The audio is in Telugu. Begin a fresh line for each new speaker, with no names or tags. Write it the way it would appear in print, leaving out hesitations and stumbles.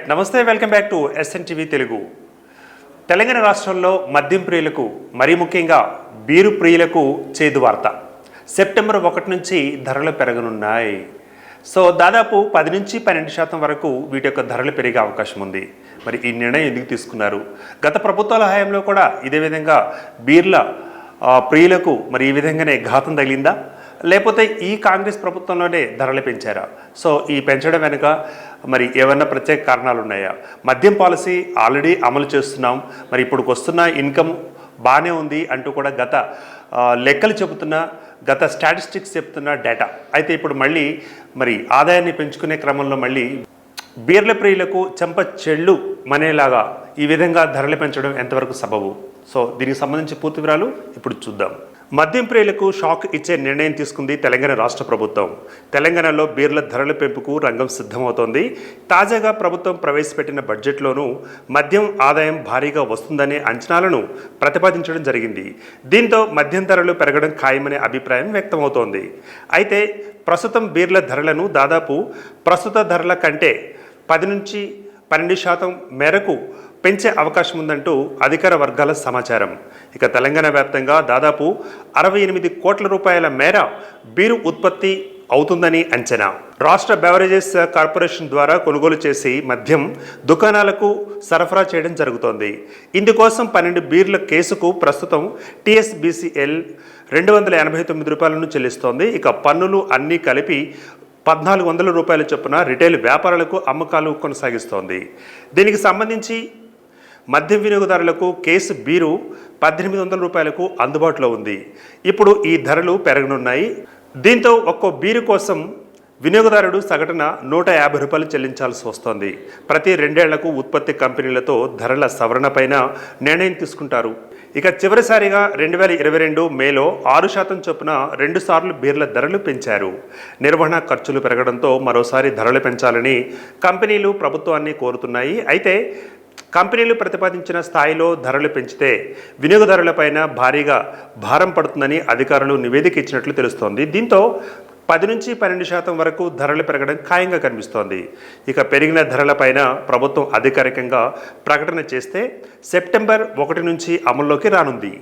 నమస్తే, welcome back to SNTV Telugu. Telangana రాష్ట్రంలో మద్యం ప్రియులకు, మరీ ముఖ్యంగా బీరు ప్రియులకు చేదు వార్త. సెప్టెంబర్ 1 నుంచి ధరలు పెరగనున్నాయి. సో దాదాపు 10 నుంచి 12% వరకు వీటి యొక్క ధరలు పెరిగే అవకాశం ఉంది. మరి ఈ నిర్ణయం ఎందుకు తీసుకున్నారు? గత ప్రభుత్వాల హయాంలో కూడా ఇదే విధంగా బీర్ల ప్రియులకు మరి ఈ విధంగానే ఘాతం తగిలిందా, లేకపోతే ఈ కాంగ్రెస్ ప్రభుత్వంలోనే ధరలు పెంచారా? సో ఈ పెంచడం వెనుక మరి ఏమన్నా ప్రత్యేక కారణాలు ఉన్నాయా? మద్యం పాలసీ ఆల్రెడీ అమలు చేస్తున్నాం, మరి ఇప్పుడు వస్తున్న ఇన్కమ్ బాగానే ఉంది అంటూ కూడా గత లెక్కలు చెబుతున్న, గత స్టాటిస్టిక్స్ చెప్తున్న డేటా. అయితే ఇప్పుడు మళ్ళీ మరి ఆదాయాన్ని పెంచుకునే క్రమంలో మళ్ళీ బీర్ల ప్రియులకు చెంప చెళ్ళు మనేలాగా ఈ విధంగా ధరలు పెంచడం ఎంతవరకు సబబు? సో దీనికి సంబంధించి పూర్తి వివరాలు ఇప్పుడు చూద్దాం. మద్యం ప్రియులకు షాక్ ఇచ్చే నిర్ణయం తీసుకుంది తెలంగాణ రాష్ట్ర ప్రభుత్వం. తెలంగాణలో బీర్ల ధరల పెంపుకు రంగం సిద్ధమవుతోంది. తాజాగా ప్రభుత్వం ప్రవేశపెట్టిన బడ్జెట్లోనూ మద్యం ఆదాయం భారీగా వస్తుందనే అంచనాలను ప్రతిపాదించడం జరిగింది. దీంతో మద్యం ధరలు పెరగడం ఖాయమనే అభిప్రాయం వ్యక్తమవుతోంది. అయితే ప్రస్తుతం బీర్ల ధరలను దాదాపు ప్రస్తుత ధరల కంటే 10 నుంచి 12% మేరకు పెంచే అవకాశం ఉందంటూ అధికార వర్గాల సమాచారం. ఇక తెలంగాణ వ్యాప్తంగా దాదాపు 68 కోట్ల రూపాయల మేర బీరు ఉత్పత్తి అవుతుందని అంచనా. రాష్ట్ర బెవరేజెస్ కార్పొరేషన్ ద్వారా కొనుగోలు చేసి మద్యం దుకాణాలకు సరఫరా చేయడం జరుగుతోంది. ఇందుకోసం 12 బీర్ల కేసుకు ప్రస్తుతం టీఎస్బీసీఎల్ 289 రూపాయలను చెల్లిస్తోంది. ఇక పన్నులు అన్నీ కలిపి 1400 రూపాయల చొప్పున రిటైల్ వ్యాపారులకు అమ్మకాలు కొనసాగిస్తోంది. దీనికి సంబంధించి మద్యం వినియోగదారులకు కేసు బీరు 1800 రూపాయలకు అందుబాటులో ఉంది. ఇప్పుడు ఈ ధరలు పెరగనున్నాయి. దీంతో ఒక్కో బీరు కోసం వినియోగదారుడు సగటున 150 రూపాయలు చెల్లించాల్సి వస్తోంది. ప్రతి 2 ఏళ్లకు ఉత్పత్తి కంపెనీలతో ధరల సవరణ పైన నిర్ణయం తీసుకుంటారు. ఇక చివరిసారిగా 2022 మేలో 6% చొప్పున 2 సార్లు బీర్ల ధరలు పెంచారు. నిర్వహణ ఖర్చులు పెరగడంతో మరోసారి ధరలు పెంచాలని కంపెనీలు ప్రభుత్వాన్ని కోరుతున్నాయి. అయితే కంపెనీలు ప్రతిపాదించిన స్థాయిలో ధరలు పెంచితే వినియోగదారులపైన భారీగా భారం పడుతుందని అధికారులు నివేదిక ఇచ్చినట్లు తెలుస్తోంది. దీంతో 10 నుంచి 12% వరకు ధరలు పెరగడం ఖాయంగా కనిపిస్తోంది. ఇక పెరిగిన ధరలపైన ప్రభుత్వం అధికారికంగా ప్రకటన చేస్తే సెప్టెంబర్ 1 నుంచి అమల్లోకి రానుంది.